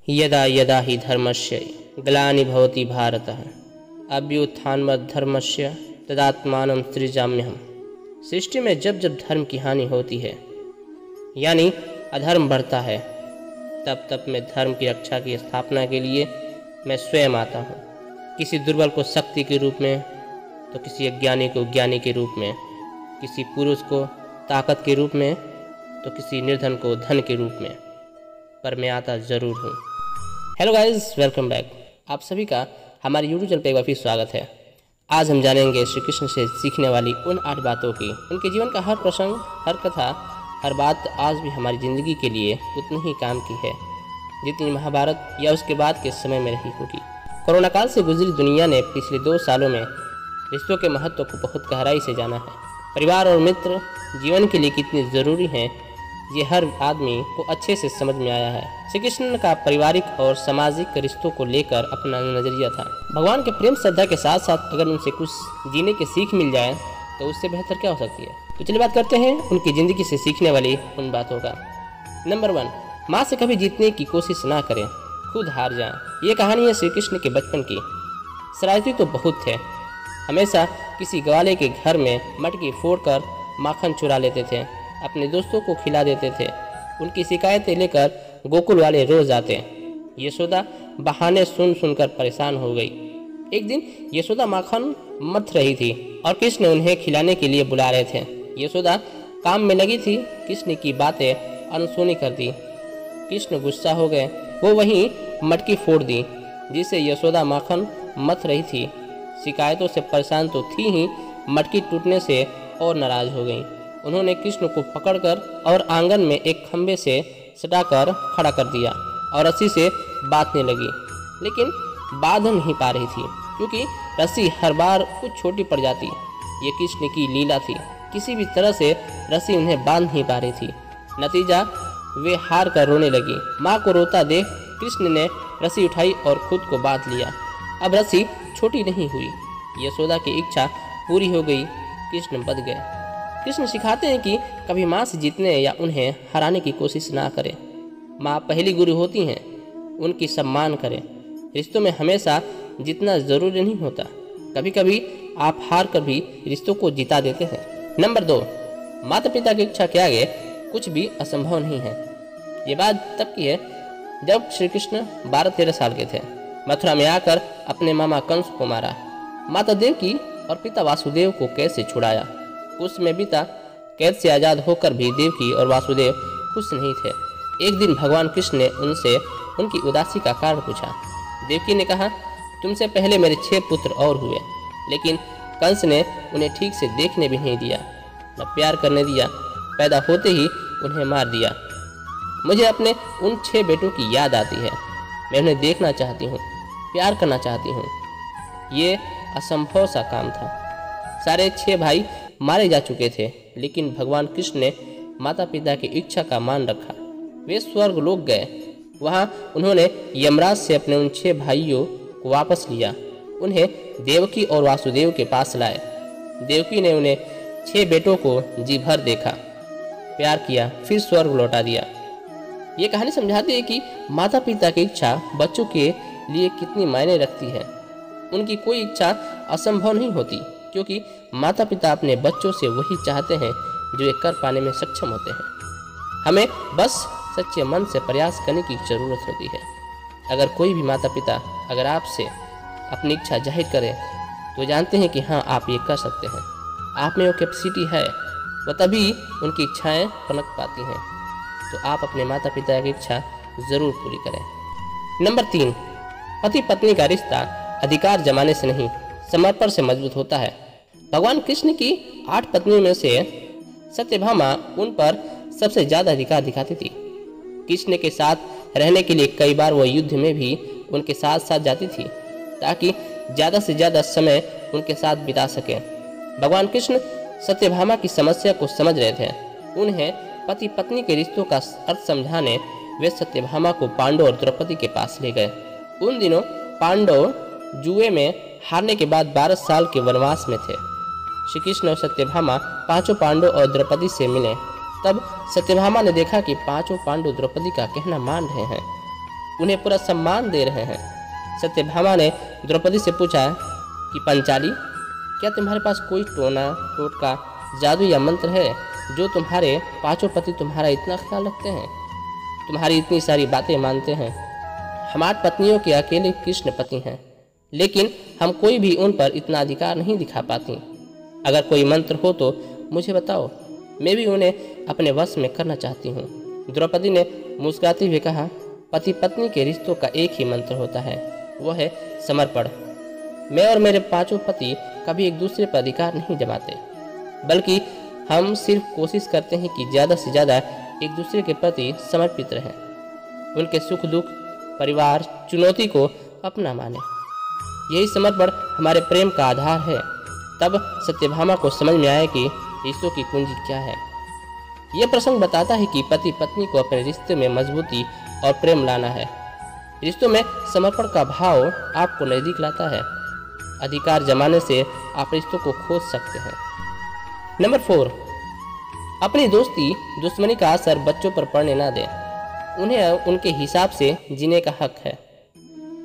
यदा यदा हि धर्मस्य ग्लानिर्भवति भारत अभ्युत्थानमधर्मस्य तदात्मानं सृजाम्यहम्। सृष्टि में जब जब धर्म की हानि होती है यानी अधर्म बढ़ता है, तब तब मैं धर्म की रक्षा की स्थापना के लिए मैं स्वयं आता हूँ। किसी दुर्बल को शक्ति के रूप में, तो किसी अज्ञानी को ज्ञानी के रूप में, किसी पुरुष को ताकत के रूप में, तो किसी निर्धन को धन के रूप में, पर मैं आता ज़रूर हूँ। Hello guys, welcome back. आप सभी का हमारे यूट्यूब चैनल पर एक बार फिर स्वागत है। आज हम जानेंगे श्री कृष्ण से सीखने वाली उन 8 बातों की। उनके जीवन का हर प्रसंग, हर कथा, हर बात आज भी हमारी ज़िंदगी के लिए उतनी ही काम की है जितनी महाभारत या उसके बाद के समय में रही होगी। कोरोना काल से गुजरी दुनिया ने पिछले 2 सालों में रिश्तों के महत्व को बहुत गहराई से जाना है। परिवार और मित्र जीवन के लिए कितने ज़रूरी हैं, ये हर आदमी को अच्छे से समझ में आया है। श्री कृष्ण का पारिवारिक और सामाजिक रिश्तों को लेकर अपना नजरिया था। भगवान के प्रेम श्रद्धा के साथ साथ अगर उनसे कुछ जीने की सीख मिल जाए तो उससे बेहतर क्या हो सकती है। तो चलिए बात करते हैं उनकी ज़िंदगी से सीखने वाली उन बातों का। नंबर 1, माँ से कभी जीतने की कोशिश ना करें, खुद हार जाएं। ये कहानी है श्री कृष्ण के बचपन की। शरारती तो बहुत थे, हमेशा किसी ग्वाले के घर में मटकी फोड़कर माखन चुरा लेते थे, अपने दोस्तों को खिला देते थे। उनकी शिकायतें लेकर गोकुल वाले रोज आते। यशोदा बहाने सुनकर परेशान हो गई। एक दिन यशोदा माखन मथ रही थी और कृष्ण उन्हें खिलाने के लिए बुला रहे थे। यशोदा काम में लगी थी, कृष्ण की बातें अनसुनी कर दी। कृष्ण गुस्सा हो गए, वो वहीं मटकी फोड़ दी जिसे यशोदा माखन मथ रही थी। शिकायतों से परेशान तो थी ही, मटकी टूटने से और नाराज हो गई। उन्होंने कृष्ण को पकड़कर और आंगन में एक खंभे से सटाकर खड़ा कर दिया और रस्सी से बांधने लगी, लेकिन बांध नहीं पा रही थी क्योंकि रस्सी हर बार कुछ छोटी पड़ जाती। ये कृष्ण की लीला थी, किसी भी तरह से रस्सी उन्हें बांध नहीं पा रही थी। नतीजा, वे हार कर रोने लगी। माँ को रोता देख कृष्ण ने रस्सी उठाई और खुद को बांध लिया। अब रस्सी छोटी नहीं हुई, यशोदा की इच्छा पूरी हो गई, कृष्ण बच गए। कृष्ण सिखाते हैं कि कभी माँ से जीतने या उन्हें हराने की कोशिश ना करें। माँ पहली गुरु होती हैं, उनकी सम्मान करें। रिश्तों में हमेशा जीतना जरूरी नहीं होता, कभी कभी आप हार कर भी रिश्तों को जिता देते हैं। नंबर 2, माता पिता की इच्छा के आगे कुछ भी असंभव नहीं है। ये बात तब की है जब श्री कृष्ण 12-13 साल के थे। मथुरा में आकर अपने मामा कंस को मारा, माता देवकी और पिता वासुदेव को कैसे छुड़ाया। कुछ समय बीता, कैद से आज़ाद होकर भी देवकी और वासुदेव खुश नहीं थे। एक दिन भगवान कृष्ण ने उनसे उनकी उदासी का कारण पूछा। देवकी ने कहा, तुमसे पहले मेरे 6 पुत्र और हुए, लेकिन कंस ने उन्हें ठीक से देखने भी नहीं दिया, न प्यार करने दिया। पैदा होते ही उन्हें मार दिया। मुझे अपने उन 6 बेटों की याद आती है। मैं उन्हें देखना चाहती हूँ, प्यार करना चाहती हूँ। ये असंभव सा काम था। सारे 6 भाई मारे जा चुके थे, लेकिन भगवान कृष्ण ने माता पिता की इच्छा का मान रखा। वे स्वर्ग लोक गए। वहाँ उन्होंने यमराज से अपने उन 6 भाइयों को वापस लिया। उन्हें देवकी और वासुदेव के पास लाए। देवकी ने उन्हें 6 बेटों को जी भर देखा, प्यार किया, फिर स्वर्ग लौटा दिया। ये कहानी समझाती है कि माता पिता की इच्छा बच्चों के लिए कितनी मायने रखती है। उनकी कोई इच्छा असंभव नहीं होती, क्योंकि माता पिता अपने बच्चों से वही चाहते हैं जो ये कर पाने में सक्षम होते हैं। हमें बस सच्चे मन से प्रयास करने की ज़रूरत होती है। अगर कोई भी माता पिता अगर आपसे अपनी इच्छा जाहिर करे तो जानते हैं कि हाँ, आप ये कर सकते हैं, आप में वो कैपेसिटी है, वह तभी उनकी इच्छाएं पनप पाती हैं। तो आप अपने माता पिता की इच्छा ज़रूर पूरी करें। नंबर 3, पति पत्नी का रिश्ता अधिकार जमाने से नहीं, समर्पण से मजबूत होता है। भगवान कृष्ण की 8 पत्नियों में से सत्यभामा उन पर सबसे ज्यादा अधिकार दिखाती थी। कृष्ण के साथ रहने के लिए कई बार वह युद्ध में भी उनके साथ साथ जाती थी, ताकि ज्यादा से ज्यादा समय उनके साथ बिता सकें। भगवान कृष्ण सत्यभामा की समस्या को समझ रहे थे। उन्हें पति पत्नी के रिश्तों का अर्थ समझाने वे सत्यभामा को पांडव और द्रौपदी के पास ले गए। उन दिनों पांडव जुए में हारने के बाद 12 साल के वनवास में थे। श्री कृष्ण और सत्यभामा 5 पांडव और द्रौपदी से मिले। तब सत्यभामा ने देखा कि 5 पांडव द्रौपदी का कहना मान रहे हैं। उन्हें पूरा सम्मान दे रहे हैं। सत्यभामा ने द्रौपदी से पूछा कि पंचाली, क्या तुम्हारे पास कोई टोना टोटका जादू या मंत्र है जो तुम्हारे पांचों पति तुम्हारा इतना ख्याल रखते हैं, तुम्हारी इतनी सारी बातें मानते हैं? हमारी पत्नियों के अकेले कृष्ण पति हैं, लेकिन हम कोई भी उन पर इतना अधिकार नहीं दिखा पाती। अगर कोई मंत्र हो तो मुझे बताओ, मैं भी उन्हें अपने वश में करना चाहती हूँ। द्रौपदी ने मुस्कुराते हुए कहा, पति पत्नी के रिश्तों का एक ही मंत्र होता है, वो है समर्पण। मैं और मेरे पांचों पति कभी एक दूसरे पर अधिकार नहीं जमाते, बल्कि हम सिर्फ कोशिश करते हैं कि ज़्यादा से ज़्यादा एक दूसरे के प्रति समर्पित रहें, उनके सुख दुख, परिवार, चुनौती को अपना माने। यही समर्पण हमारे प्रेम का आधार है। तब सत्यभामा को समझ में आया कि रिश्तों की कुंजी क्या है। यह प्रसंग बताता है कि पति पत्नी को अपने रिश्ते में मजबूती और प्रेम लाना है। रिश्तों में समर्पण का भाव आपको नज़दीक लाता है। अधिकार जमाने से आप रिश्तों को खोज सकते हैं। नंबर 4, अपनी दोस्ती दुश्मनी का असर बच्चों पर पड़ने ना दें। उन्हें उनके हिसाब से जीने का हक है।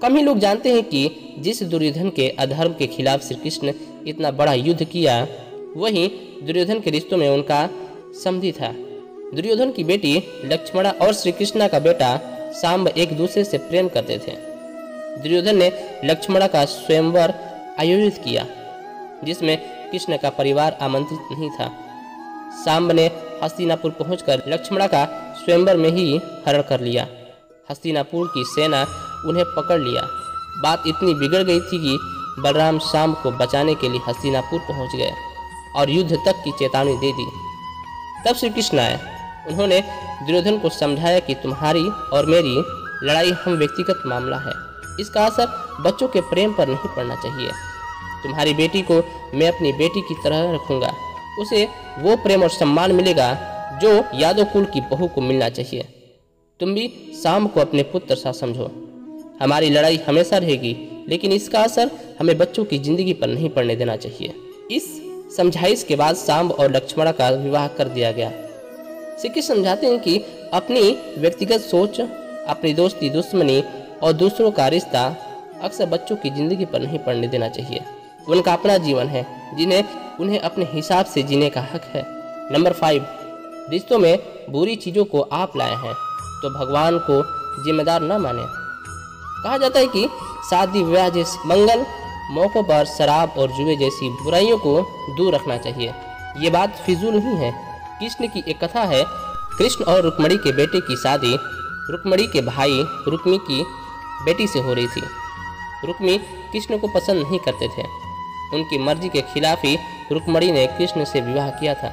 कम ही लोग जानते हैं कि जिस दुर्योधन के अधर्म के खिलाफ श्री कृष्ण इतना बड़ा युद्ध किया, वही दुर्योधन के रिश्तों में उनका समधी था। दुर्योधन की बेटी लक्ष्मणा और श्री कृष्ण का बेटा सांब एक दूसरे से प्रेम करते थे। दुर्योधन ने लक्ष्मणा का स्वयंवर आयोजित किया, जिसमें कृष्ण का परिवार आमंत्रित नहीं था। सांब ने हस्तिनापुर पहुंचकर लक्ष्मणा का स्वयंवर में ही हरण कर लिया। हस्तिनापुर की सेना उन्हें पकड़ लिया। बात इतनी बिगड़ गई थी कि बलराम सांब को बचाने के लिए हस्तिनापुर पहुंच गए और युद्ध तक की चेतावनी दे दी। तब श्री कृष्ण आए। उन्होंने दुर्योधन को समझाया कि तुम्हारी और मेरी लड़ाई हम व्यक्तिगत मामला है, इसका असर बच्चों के प्रेम पर नहीं पड़ना चाहिए। तुम्हारी बेटी को मैं अपनी बेटी की तरह रखूंगा, उसे वो प्रेम और सम्मान मिलेगा जो यादव कुल की बहू को मिलना चाहिए। तुम भी सांब को अपने पुत्र सा समझो। हमारी लड़ाई हमेशा रहेगी, लेकिन इसका असर हमें बच्चों की जिंदगी पर नहीं पड़ने देना चाहिए। इस समझाइश के बाद सांब और लक्ष्मणा का विवाह कर दिया गया। श्री कृष्ण समझाते हैं कि अपनी व्यक्तिगत सोच, अपनी दोस्ती दुश्मनी और दूसरों का रिश्ता अक्सर बच्चों की जिंदगी पर नहीं पड़ने देना चाहिए। उनका अपना जीवन है, उन्हें अपने हिसाब से जीने का हक है। नंबर 5, रिश्तों में बुरी चीज़ों को आप लाए हैं तो भगवान को जिम्मेदार न माने। कहा जाता है कि शादी विवाह जैसे मंगल मौक़ों पर शराब और जुए जैसी बुराइयों को दूर रखना चाहिए। ये बात फिजूल नहीं है। कृष्ण की एक कथा है। कृष्ण और रुक्मिणी के बेटे की शादी रुक्मिणी के भाई रुक्मी की बेटी से हो रही थी। रुक्मी कृष्ण को पसंद नहीं करते थे। उनकी मर्जी के खिलाफ ही रुक्मिणी ने कृष्ण से विवाह किया था।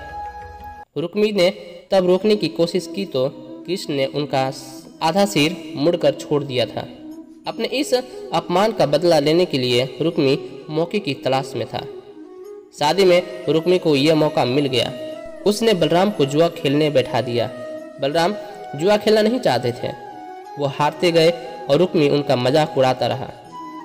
रुक्मी ने तब रोकने की कोशिश की तो कृष्ण ने उनका आधा सिर मुड़कर छोड़ दिया था। अपने इस अपमान का बदला लेने के लिए रुक्मी मौके की तलाश में था। शादी में रुक्मी को यह मौका मिल गया। उसने बलराम को जुआ खेलने बैठा दिया। बलराम जुआ खेलना नहीं चाहते थे। वो हारते गए और रुक्मी उनका मजाक उड़ाता रहा।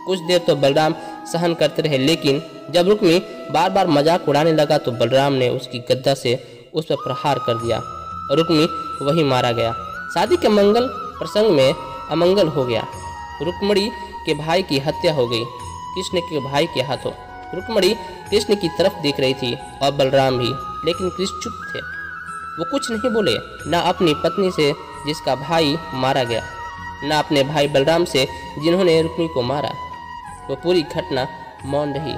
कुछ देर तो बलराम सहन करते रहे, लेकिन जब रुक्मी बार बार मजाक उड़ाने लगा तो बलराम ने उसकी गद्दा से उस पर प्रहार कर दिया और रुक्मी वहीं मारा गया। शादी के मंगल प्रसंग में अमंगल हो गया। रुक्मिणी के भाई की हत्या हो गई कृष्ण के भाई के हाथों। रुक्मिणी कृष्ण की तरफ देख रही थी और बलराम भी, लेकिन कृष्ण चुप थे। वो कुछ नहीं बोले, ना अपनी पत्नी से जिसका भाई मारा गया, ना अपने भाई बलराम से जिन्होंने रुक्मिणी को मारा। वो पूरी घटना मौन रही।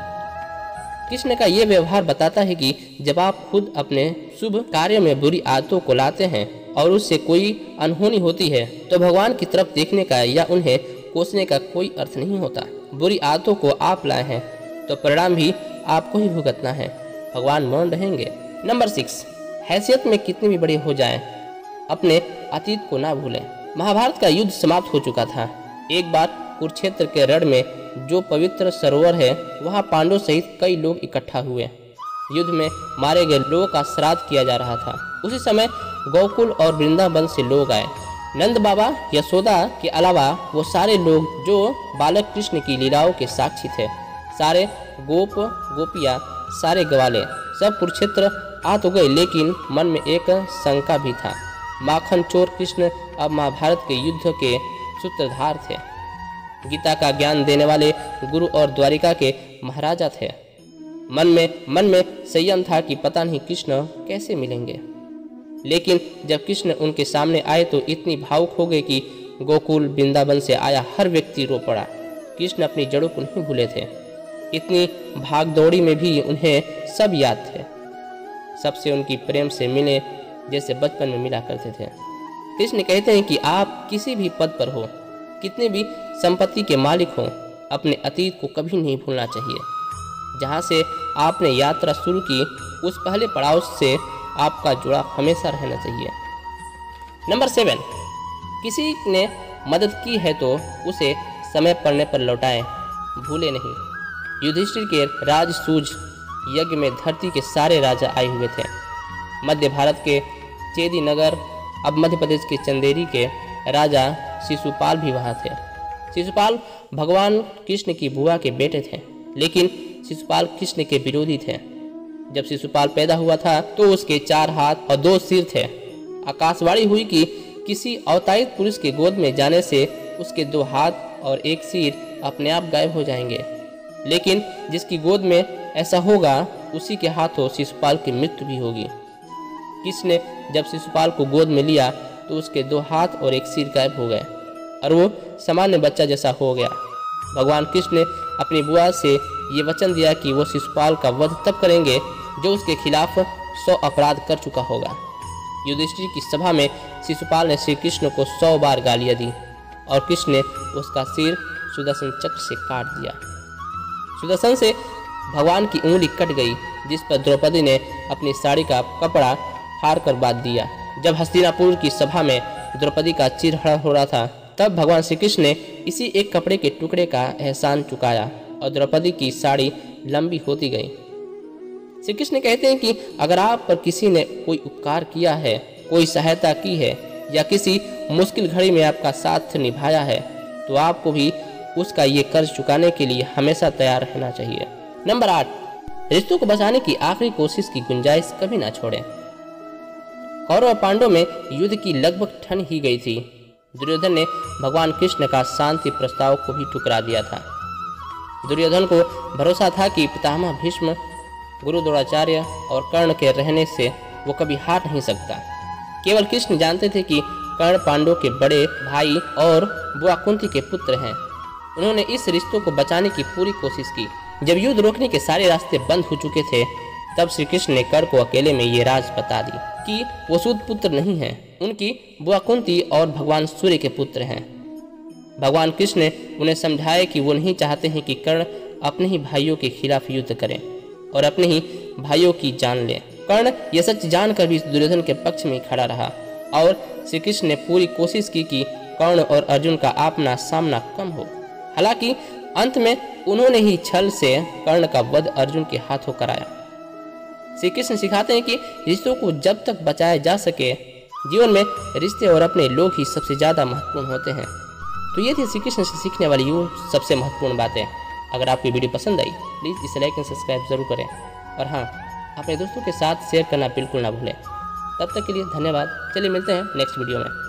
कृष्ण का ये व्यवहार बताता है कि जब आप खुद अपने शुभ कार्यों में बुरी आदतों को लाते हैं और उससे कोई अनहोनी होती है तो भगवान की तरफ देखने का या उन्हें कोसने का कोई अर्थ नहीं होता। बुरी आदतों को आप लाए हैं तो परिणाम भी आपको ही भुगतना है। भगवान मौन रहेंगे। नंबर 6, हैसियत में कितनी भी बड़ी हो जाए, अपने अतीत को ना भूलें। महाभारत का युद्ध समाप्त हो चुका था। एक बार कुरुक्षेत्र के रण में जो पवित्र सरोवर है, वहाँ पांडवों सहित कई लोग इकट्ठा हुए। युद्ध में मारे गए लोगों का श्राद्ध किया जा रहा था। उसी समय गोकुल और वृंदावन से लोग आए। नंद बाबा, यशोदा के अलावा वो सारे लोग जो बालक कृष्ण की लीलाओं के साक्षी थे, सारे गोप गोपियाँ, सारे ग्वाले सब कुरुक्षेत्र आ तो गए, लेकिन मन में एक शंका भी था। माखन चोर कृष्ण अब महाभारत के युद्ध के सूत्रधार थे। गीता का ज्ञान देने वाले गुरु और द्वारिका के महाराजा थे। मन में संयम था कि पता नहीं कृष्ण कैसे मिलेंगे। लेकिन जब कृष्ण उनके सामने आए तो इतनी भावुक हो गए कि गोकुल वृंदावन से आया हर व्यक्ति रो पड़ा। कृष्ण अपनी जड़ों को नहीं भूले थे। इतनी भाग दौड़ी में भी उन्हें सब याद थे। सबसे उनकी प्रेम से मिले जैसे बचपन में मिला करते थे। कृष्ण कहते हैं कि आप किसी भी पद पर हो, कितने भी संपत्ति के मालिक हो, अपने अतीत को कभी नहीं भूलना चाहिए। जहाँ से आपने यात्रा शुरू की उस पहले पड़ाव से आपका जुड़ाव हमेशा रहना चाहिए। नंबर 7, किसी ने मदद की है तो उसे समय पड़ने पर लौटाएं, भूले नहीं। युधिष्ठिर के राजसूज यज्ञ में धरती के सारे राजा आए हुए थे। मध्य भारत के चेदी नगर, अब मध्य प्रदेश के चंदेरी के राजा शिशुपाल भी वहाँ थे। शिशुपाल भगवान कृष्ण की बुआ के बेटे थे, लेकिन शिशुपाल कृष्ण के विरोधी थे। जब शिशुपाल पैदा हुआ था तो उसके 4 हाथ और 2 सिर थे। आकाशवाणी हुई कि किसी अवतारित पुरुष के गोद में जाने से उसके 2 हाथ और 1 सिर अपने आप गायब हो जाएंगे। लेकिन जिसकी गोद में ऐसा होगा उसी के हाथों शिशुपाल की मृत्यु भी होगी। कृष्ण ने जब शिशुपाल को गोद में लिया तो उसके 2 हाथ और 1 सिर गायब हो गए और वो सामान्य बच्चा जैसा हो गया। भगवान कृष्ण ने अपनी बुआ से ये वचन दिया कि वो शिशुपाल का वध तब करेंगे जो उसके खिलाफ 100 अपराध कर चुका होगा। युधिष्ठिर की सभा में शिशुपाल ने श्री कृष्ण को 100 बार गालियाँ दी और कृष्ण ने उसका सिर सुदर्शन चक्र से काट दिया। सुदर्शन से भगवान की उंगली कट गई, जिस पर द्रौपदी ने अपनी साड़ी का कपड़ा फाड़ कर बांध दिया। जब हस्तिनापुर की सभा में द्रौपदी का चिरहरण हो रहा था तब भगवान श्री कृष्ण ने इसी एक कपड़े के टुकड़े का एहसान चुकाया और द्रौपदी की साड़ी लंबी होती गई। श्री कृष्ण कहते हैं कि अगर आप पर किसी ने कोई उपकार किया है, कोई सहायता की है या किसी मुश्किल घड़ी में आपका साथ निभाया है तो आपको भी उसका ये कर्ज चुकाने के लिए हमेशा तैयार रहना चाहिए। नंबर 8, रिश्तों को बचाने की आखिरी कोशिश की गुंजाइश कभी ना छोड़ें। कौरव और पांडवों में युद्ध की लगभग ठन ही गई थी। दुर्योधन ने भगवान कृष्ण का शांति प्रस्ताव को भी ठुकरा दिया था। दुर्योधन को भरोसा था कि पितामह भीष्म, गुरु द्रोणाचार्य और कर्ण के रहने से वो कभी हार नहीं सकता। केवल कृष्ण जानते थे कि कर्ण पांडवों के बड़े भाई और बुआ कुंती के पुत्र हैं। उन्होंने इस रिश्तों को बचाने की पूरी कोशिश की। जब युद्ध रोकने के सारे रास्ते बंद हो चुके थे तब श्री कृष्ण ने कर्ण को अकेले में ये राज बता दी कि वो सूत पुत्र नहीं हैं, उनकी बुआ कुंती और भगवान सूर्य के पुत्र हैं। भगवान कृष्ण ने उन्हें समझाया कि वो नहीं चाहते हैं कि कर्ण अपने ही भाइयों के खिलाफ युद्ध करें और अपने ही भाइयों की जान लें। कर्ण यह सच जानकर भी दुर्योधन के पक्ष में खड़ा रहा और श्री कृष्ण ने पूरी कोशिश की कि कर्ण और अर्जुन का आमना सामना कम हो। हालांकि अंत में उन्होंने ही छल से कर्ण का वध अर्जुन के हाथों कराया। श्री कृष्ण सिखाते हैं कि रिश्तों को जब तक बचाया जा सके, जीवन में रिश्ते और अपने लोग ही सबसे ज़्यादा महत्वपूर्ण होते हैं। तो ये थी श्री कृष्ण से सीखने वाली वो सबसे महत्वपूर्ण बातें। अगर आपको वीडियो पसंद आई प्लीज़ इसे लाइक एंड सब्सक्राइब जरूर करें और हाँ, अपने दोस्तों के साथ शेयर करना बिल्कुल ना भूलें। तब तक के लिए धन्यवाद। चलिए मिलते हैं नेक्स्ट वीडियो में।